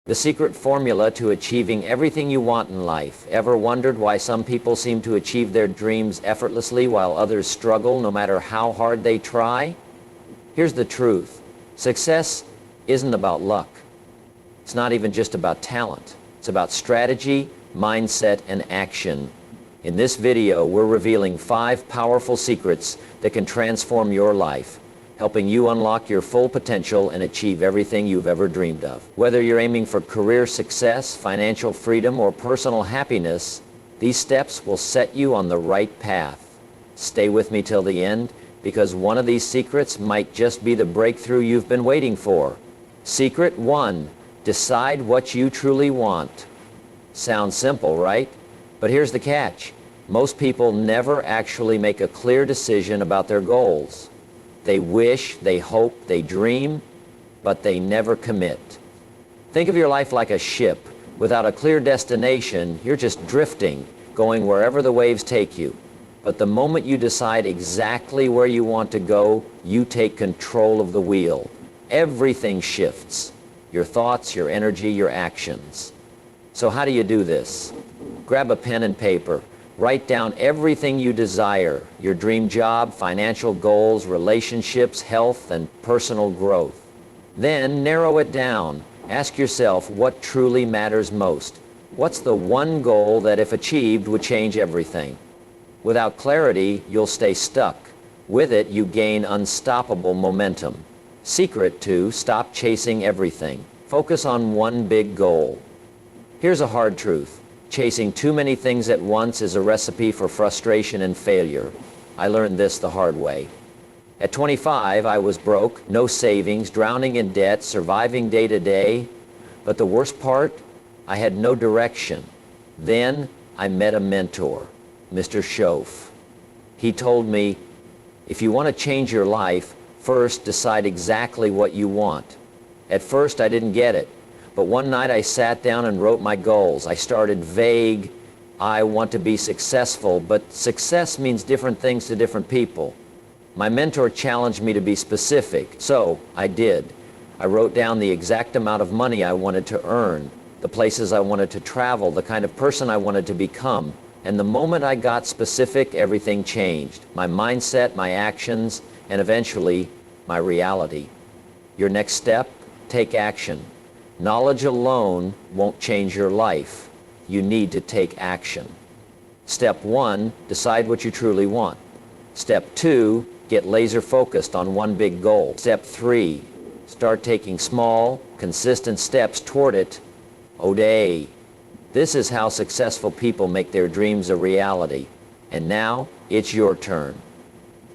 The secret formula to achieving everything you want in life. Ever wondered why some people seem to achieve their dreams effortlessly while others struggle no matter how hard they try? Here's the truth. Success isn't about luck. It's not even just about talent. It's about strategy, mindset, and action. In this video, we're revealing 5 powerful secrets that can transform your life, helping you unlock your full potential and achieve everything you've ever dreamed of. Whether you're aiming for career success, financial freedom, or personal happiness, these steps will set you on the right path. Stay with me till the end, because one of these secrets might just be the breakthrough you've been waiting for. Secret 1. Decide what you truly want. Sounds simple, right? But here's the catch. Most people never actually make a clear decision about their goals. They wish, they hope, they dream, but they never commit. Think of your life like a ship. Without a clear destination, you're just drifting, going wherever the waves take you. But the moment you decide exactly where you want to go, you take control of the wheel. Everything shifts. Your thoughts, your energy, your actions. So how do you do this? Grab a pen and paper. Write down everything you desire, your dream job, financial goals, relationships, health, and personal growth. Then narrow it down. Ask yourself what truly matters most. What's the one goal that, if achieved, would change everything? Without clarity, you'll stay stuck. With it, you gain unstoppable momentum. Secret 2, stop chasing everything. Focus on one big goal. Here's a hard truth. Chasing too many things at once is a recipe for frustration and failure. I learned this the hard way. At 25, I was broke, no savings, drowning in debt, surviving day to day. But the worst part, I had no direction. Then I met a mentor, Mr. Schoaf. He told me, if you want to change your life, first decide exactly what you want. At first, I didn't get it. But one night I sat down and wrote my goals. I started vague. I want to be successful, but success means different things to different people. My mentor challenged me to be specific, so I did. I wrote down the exact amount of money I wanted to earn, the places I wanted to travel, the kind of person I wanted to become. And the moment I got specific, everything changed. My mindset, my actions, and eventually, my reality. Your next step? Take action. Knowledge alone won't change your life. You need to take action. Step 1, decide what you truly want. Step 2, get laser focused on one big goal. Step 3, start taking small, consistent steps toward it. O'day. This is how successful people make their dreams a reality. And now, it's your turn.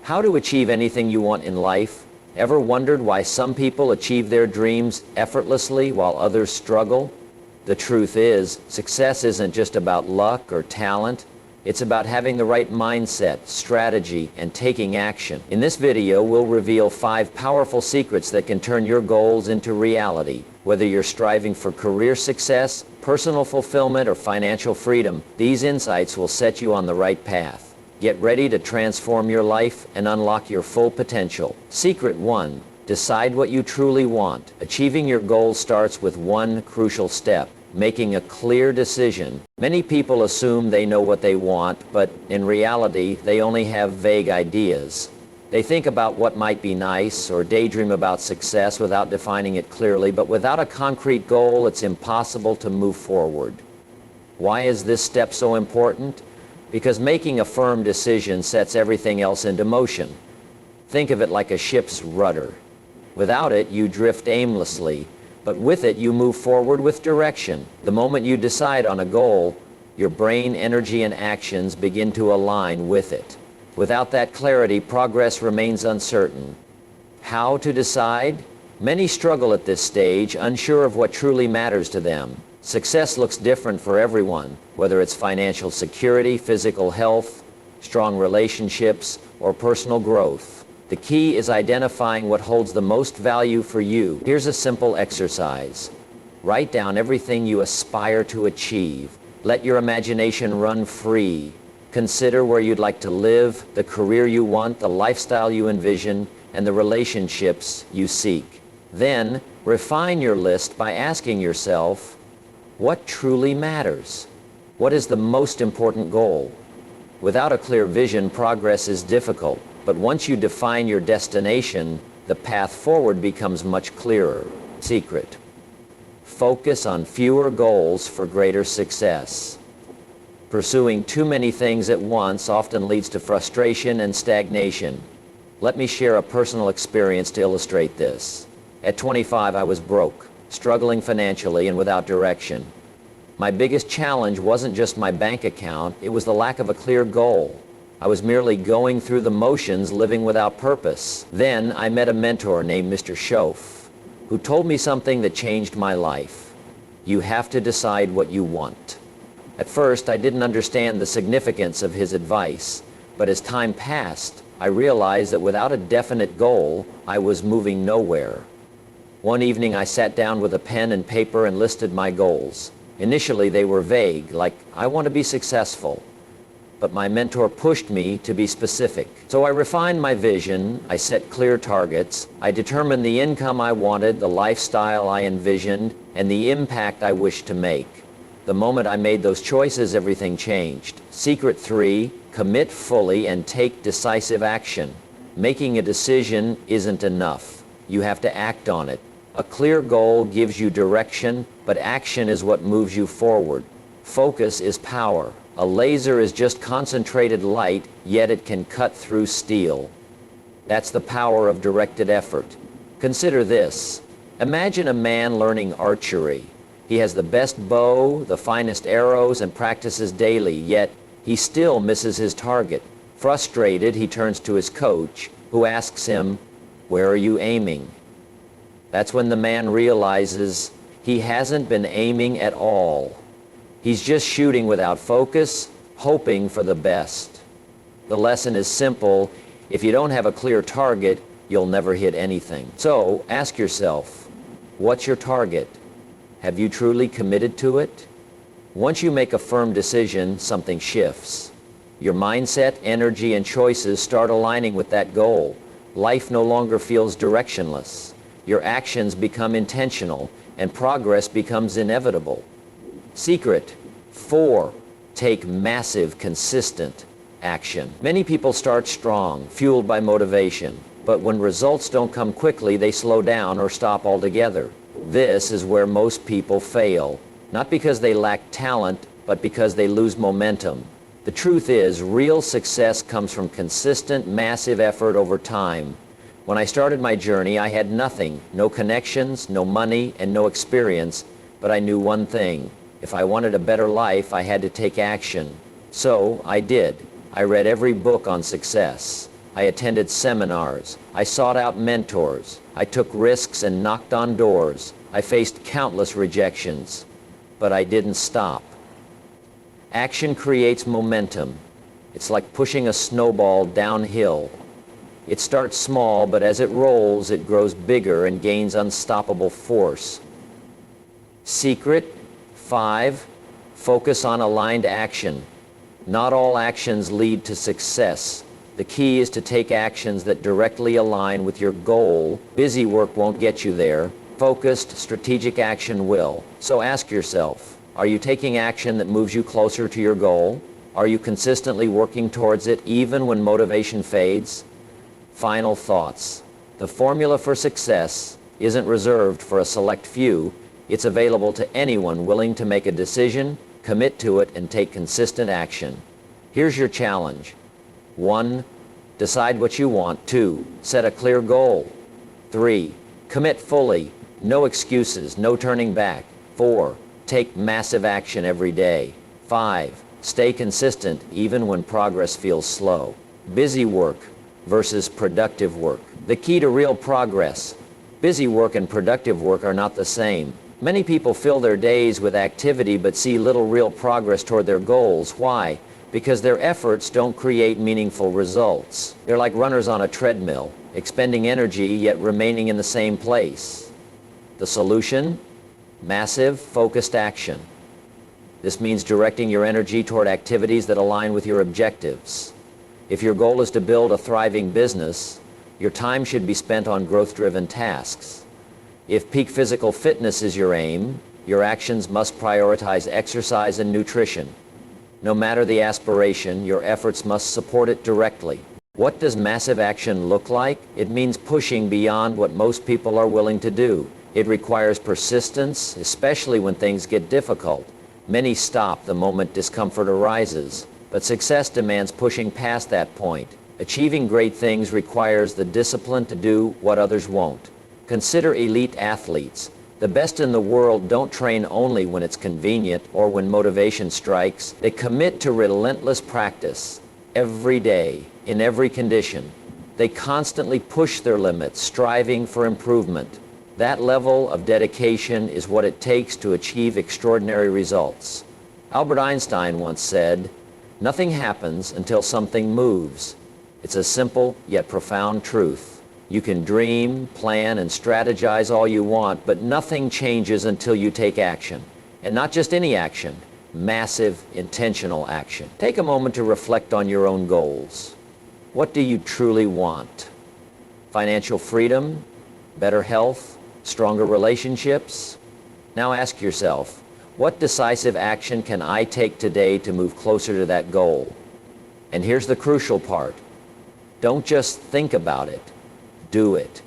How to achieve anything you want in life? Ever wondered why some people achieve their dreams effortlessly while others struggle? The truth is, success isn't just about luck or talent. It's about having the right mindset, strategy, and taking action. In this video, we'll reveal 5 powerful secrets that can turn your goals into reality. Whether you're striving for career success, personal fulfillment, or financial freedom, these insights will set you on the right path. Get ready to transform your life and unlock your full potential. Secret 1. Decide what you truly want. Achieving your goal starts with one crucial step, making a clear decision. Many people assume they know what they want, but in reality, they only have vague ideas. They think about what might be nice or daydream about success without defining it clearly, but without a concrete goal, it's impossible to move forward. Why is this step so important? Because making a firm decision sets everything else into motion. Think of it like a ship's rudder. Without it, you drift aimlessly, but with it, you move forward with direction. The moment you decide on a goal, your brain, energy, and actions begin to align with it. Without that clarity, progress remains uncertain. How to decide? Many struggle at this stage, unsure of what truly matters to them. Success looks different for everyone, whether it's financial security, physical health, strong relationships, or personal growth. The key is identifying what holds the most value for you. Here's a simple exercise. Write down everything you aspire to achieve. Let your imagination run free. Consider where you'd like to live, the career you want, the lifestyle you envision, and the relationships you seek. Then, refine your list by asking yourself, what truly matters? What is the most important goal? Without a clear vision, progress is difficult, but once you define your destination, the path forward becomes much clearer. Secret: focus on fewer goals for greater success. Pursuing too many things at once often leads to frustration and stagnation. Let me share a personal experience to illustrate this. At 25, I was broke, struggling financially and without direction. My biggest challenge wasn't just my bank account, it was the lack of a clear goal. I was merely going through the motions, living without purpose. Then I met a mentor named Mr. Schoaf, who told me something that changed my life. You have to decide what you want. At first, I didn't understand the significance of his advice, but as time passed, I realized that without a definite goal, I was moving nowhere. One evening, I sat down with a pen and paper and listed my goals. Initially, they were vague, like, I want to be successful. But my mentor pushed me to be specific. So I refined my vision, I set clear targets, I determined the income I wanted, the lifestyle I envisioned, and the impact I wished to make. The moment I made those choices, everything changed. Secret 3, commit fully and take decisive action. Making a decision isn't enough. You have to act on it. A clear goal gives you direction, but action is what moves you forward. Focus is power. A laser is just concentrated light, yet it can cut through steel. That's the power of directed effort. Consider this. Imagine a man learning archery. He has the best bow, the finest arrows, and practices daily, yet he still misses his target. Frustrated, he turns to his coach, who asks him, "Where are you aiming?" That's when the man realizes he hasn't been aiming at all. He's just shooting without focus, hoping for the best. The lesson is simple. If you don't have a clear target, you'll never hit anything. So ask yourself, what's your target? Have you truly committed to it? Once you make a firm decision, something shifts. Your mindset, energy, and choices start aligning with that goal. Life no longer feels directionless. Your actions become intentional, and progress becomes inevitable. Secret 4, take massive, consistent action. Many people start strong, fueled by motivation, but when results don't come quickly, they slow down or stop altogether. This is where most people fail, not because they lack talent, but because they lose momentum. The truth is, real success comes from consistent, massive effort over time. When I started my journey, I had nothing, no connections, no money, and no experience, but I knew one thing. If I wanted a better life, I had to take action. So I did. I read every book on success. I attended seminars. I sought out mentors. I took risks and knocked on doors. I faced countless rejections, but I didn't stop. Action creates momentum. It's like pushing a snowball downhill. It starts small, but as it rolls, it grows bigger and gains unstoppable force. Secret 5, focus on aligned action. Not all actions lead to success. The key is to take actions that directly align with your goal. Busy work won't get you there. Focused, strategic action will. So ask yourself, are you taking action that moves you closer to your goal? Are you consistently working towards it even when motivation fades? Final thoughts. The formula for success isn't reserved for a select few. It's available to anyone willing to make a decision, commit to it, and take consistent action. Here's your challenge. 1, decide what you want. 2, set a clear goal. 3, commit fully. No excuses, no turning back. 4, take massive action every day. 5, stay consistent even when progress feels slow. Busy work versus productive work. The key to real progress. Busy work and productive work are not the same. Many people fill their days with activity but see little real progress toward their goals. Why? Because their efforts don't create meaningful results. They're like runners on a treadmill, expending energy yet remaining in the same place. The solution? Massive, focused action. This means directing your energy toward activities that align with your objectives. If your goal is to build a thriving business, your time should be spent on growth-driven tasks. If peak physical fitness is your aim, your actions must prioritize exercise and nutrition. No matter the aspiration, your efforts must support it directly. What does massive action look like? It means pushing beyond what most people are willing to do. It requires persistence, especially when things get difficult. Many stop the moment discomfort arises, but success demands pushing past that point. Achieving great things requires the discipline to do what others won't. Consider elite athletes. The best in the world don't train only when it's convenient or when motivation strikes. They commit to relentless practice every day, in every condition. They constantly push their limits, striving for improvement. That level of dedication is what it takes to achieve extraordinary results. Albert Einstein once said, "Nothing happens until something moves." It's a simple yet profound truth. You can dream, plan, and strategize all you want, but nothing changes until you take action. And not just any action, massive, intentional action. Take a moment to reflect on your own goals. What do you truly want? Financial freedom? Better health? Stronger relationships? Now ask yourself, what decisive action can I take today to move closer to that goal? And here's the crucial part. Don't just think about it. Do it.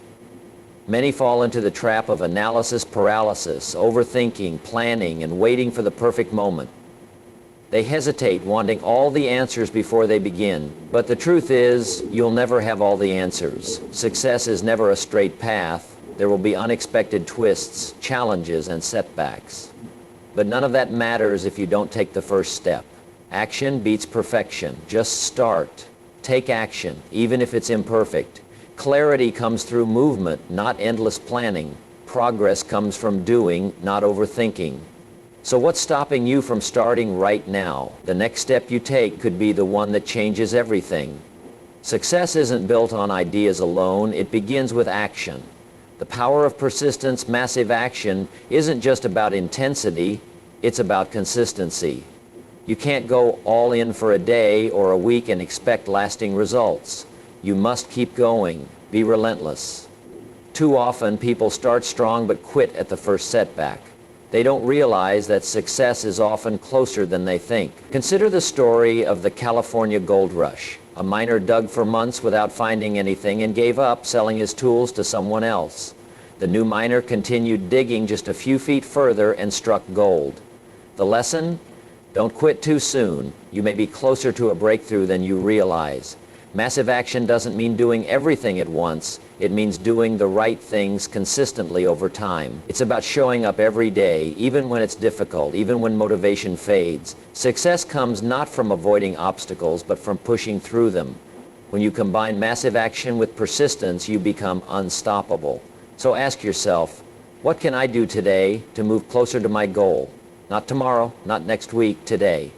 Many fall into the trap of analysis paralysis, overthinking, planning, and waiting for the perfect moment. They hesitate, wanting all the answers before they begin. But the truth is, you'll never have all the answers. Success is never a straight path. There will be unexpected twists, challenges, and setbacks. But none of that matters if you don't take the first step. Action beats perfection. Just start. Take action, even if it's imperfect. Clarity comes through movement, not endless planning. Progress comes from doing, not overthinking. So what's stopping you from starting right now? The next step you take could be the one that changes everything. Success isn't built on ideas alone, it begins with action. The power of persistence, massive action, isn't just about intensity, it's about consistency. You can't go all in for a day or a week and expect lasting results. You must keep going. Be relentless. Too often, people start strong but quit at the first setback. They don't realize that success is often closer than they think. Consider the story of the California gold rush. A miner dug for months without finding anything and gave up, selling his tools to someone else. The new miner continued digging just a few feet further and struck gold. The lesson? Don't quit too soon. You may be closer to a breakthrough than you realize. Massive action doesn't mean doing everything at once. It means doing the right things consistently over time. It's about showing up every day, even when it's difficult, even when motivation fades. Success comes not from avoiding obstacles, but from pushing through them. When you combine massive action with persistence, you become unstoppable. So ask yourself, what can I do today to move closer to my goal? Not tomorrow, not next week, today.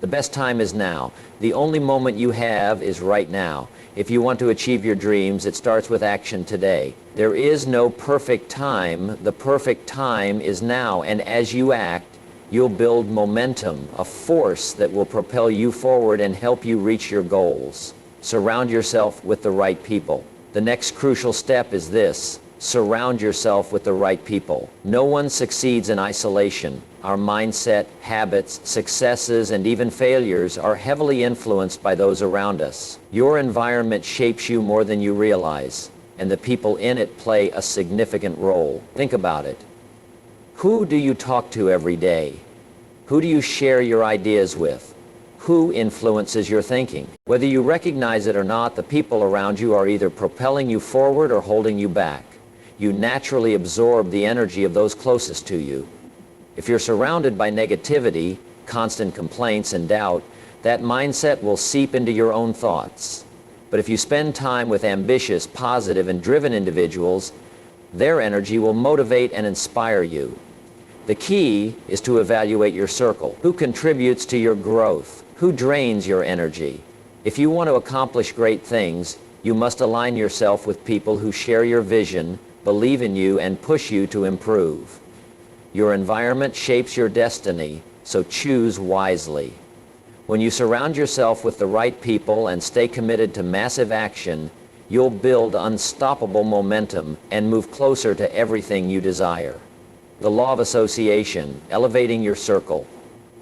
The best time is now. The only moment you have is right now. If you want to achieve your dreams, it starts with action today. There is no perfect time. The perfect time is now. And as you act, you'll build momentum, a force that will propel you forward and help you reach your goals. Surround yourself with the right people. The next crucial step is this. Surround yourself with the right people. No one succeeds in isolation. Our mindset, habits, successes, and even failures are heavily influenced by those around us. Your environment shapes you more than you realize, and the people in it play a significant role. Think about it. Who do you talk to every day? Who do you share your ideas with? Who influences your thinking? Whether you recognize it or not, the people around you are either propelling you forward or holding you back. You naturally absorb the energy of those closest to you. If you're surrounded by negativity, constant complaints, and doubt, that mindset will seep into your own thoughts. But if you spend time with ambitious, positive, and driven individuals, their energy will motivate and inspire you. The key is to evaluate your circle. Who contributes to your growth? Who drains your energy? If you want to accomplish great things, you must align yourself with people who share your vision, believe in you, and push you to improve. Your environment shapes your destiny, so choose wisely. When you surround yourself with the right people and stay committed to massive action, you'll build unstoppable momentum and move closer to everything you desire. The law of association, elevating your circle.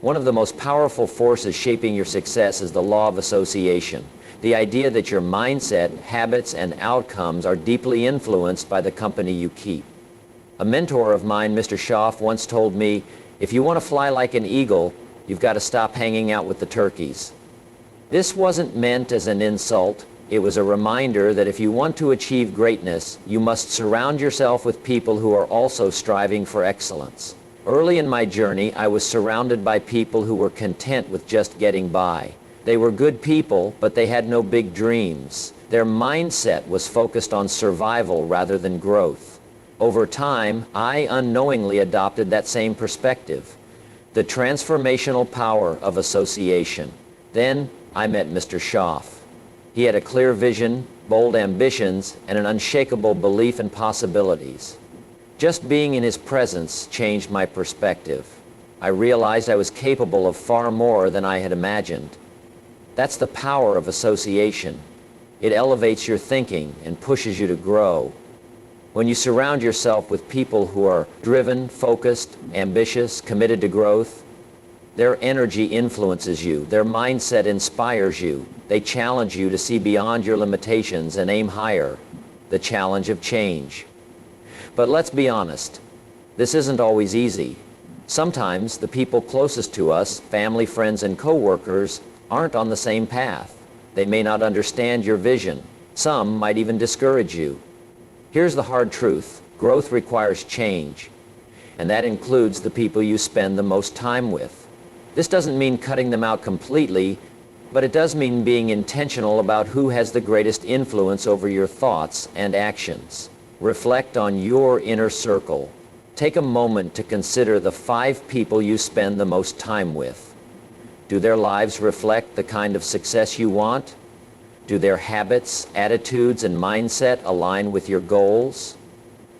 One of the most powerful forces shaping your success is the law of association. The idea that your mindset, habits, and outcomes are deeply influenced by the company you keep. A mentor of mine, Mr. Schaff, once told me, if you want to fly like an eagle, you've got to stop hanging out with the turkeys. This wasn't meant as an insult. It was a reminder that if you want to achieve greatness, you must surround yourself with people who are also striving for excellence. Early in my journey, I was surrounded by people who were content with just getting by. They were good people, but they had no big dreams. Their mindset was focused on survival rather than growth. Over time, I unknowingly adopted that same perspective. The transformational power of association. Then I met Mr. Schaff. He had a clear vision, bold ambitions, and an unshakable belief in possibilities. Just being in his presence changed my perspective. I realized I was capable of far more than I had imagined. That's the power of association. It elevates your thinking and pushes you to grow. When you surround yourself with people who are driven, focused, ambitious, committed to growth, their energy influences you. Their mindset inspires you. They challenge you to see beyond your limitations and aim higher. The challenge of change. But let's be honest, this isn't always easy. Sometimes the people closest to us, family, friends, and co-workers, aren't on the same path. They may not understand your vision. Some might even discourage you. Here's the hard truth. Growth requires change, and that includes the people you spend the most time with. This doesn't mean cutting them out completely, but it does mean being intentional about who has the greatest influence over your thoughts and actions. Reflect on your inner circle. Take a moment to consider the 5 people you spend the most time with. Do their lives reflect the kind of success you want? Do their habits, attitudes, and mindset align with your goals?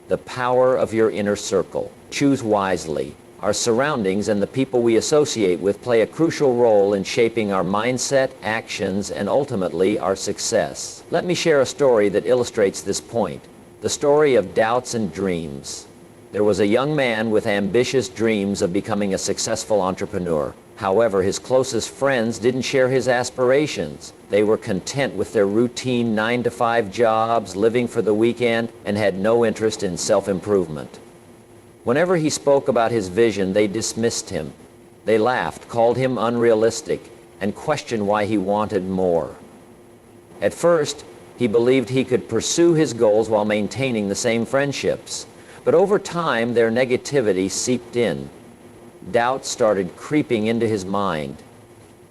The power of your inner circle. Choose wisely. Our surroundings and the people we associate with play a crucial role in shaping our mindset, actions, and ultimately our success. Let me share a story that illustrates this point. The story of doubts and dreams. There was a young man with ambitious dreams of becoming a successful entrepreneur. However, his closest friends didn't share his aspirations. They were content with their routine 9-to-5 jobs, living for the weekend, and had no interest in self-improvement. Whenever he spoke about his vision, they dismissed him. They laughed, called him unrealistic, and questioned why he wanted more. At first, he believed he could pursue his goals while maintaining the same friendships. But over time, their negativity seeped in. Doubt started creeping into his mind.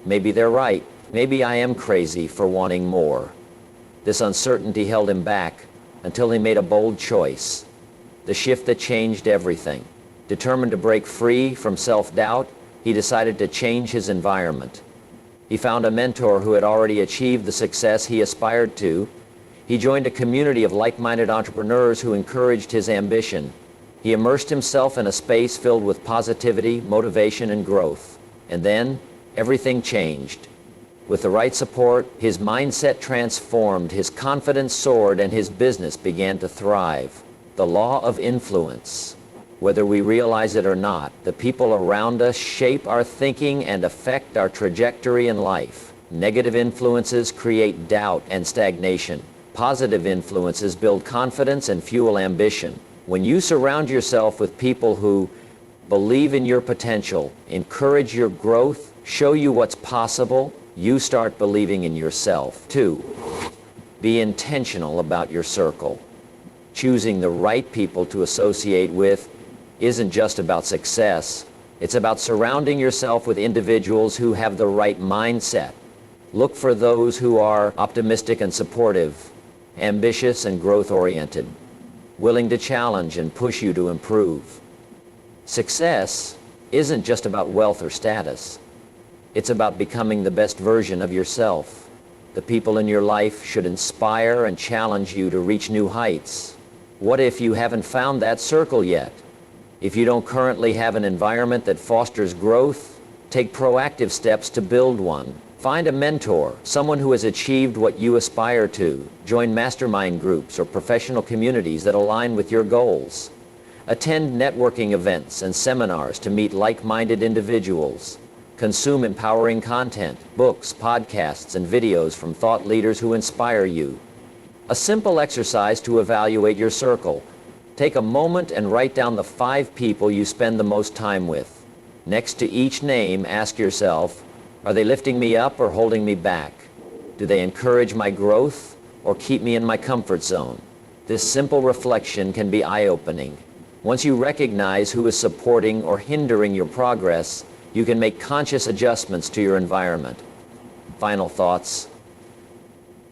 Maybe they're right. Maybe I am crazy for wanting more. This uncertainty held him back until he made a bold choice. The shift that changed everything. Determined to break free from self-doubt, he decided to change his environment. He found a mentor who had already achieved the success he aspired to. He joined a community of like-minded entrepreneurs who encouraged his ambition. He immersed himself in a space filled with positivity, motivation, and growth. And then, everything changed. With the right support, his mindset transformed, his confidence soared, and his business began to thrive. The law of influence. Whether we realize it or not, the people around us shape our thinking and affect our trajectory in life. Negative influences create doubt and stagnation. Positive influences build confidence and fuel ambition. When you surround yourself with people who believe in your potential, encourage your growth, show you what's possible, you start believing in yourself. 2, be intentional about your circle. Choosing the right people to associate with isn't just about success. It's about surrounding yourself with individuals who have the right mindset. Look for those who are optimistic and supportive, ambitious and growth-oriented, willing to challenge and push you to improve. Success isn't just about wealth or status. It's about becoming the best version of yourself. The people in your life should inspire and challenge you to reach new heights. What if you haven't found that circle yet? If you don't currently have an environment that fosters growth, take proactive steps to build one. Find a mentor, someone who has achieved what you aspire to. Join mastermind groups or professional communities that align with your goals. Attend networking events and seminars to meet like-minded individuals. Consume empowering content, books, podcasts, and videos from thought leaders who inspire you. A simple exercise to evaluate your circle. Take a moment and write down the 5 people you spend the most time with. Next to each name, ask yourself, are they lifting me up or holding me back? Do they encourage my growth or keep me in my comfort zone? This simple reflection can be eye-opening. Once you recognize who is supporting or hindering your progress, you can make conscious adjustments to your environment. Final thoughts.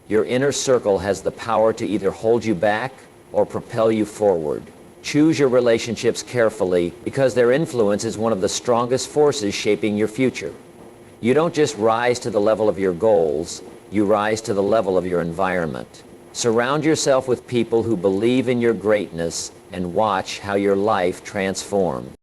Your inner circle has the power to either hold you back or propel you forward. Choose your relationships carefully because their influence is one of the strongest forces shaping your future. You don't just rise to the level of your goals, you rise to the level of your environment. Surround yourself with people who believe in your greatness and watch how your life transforms.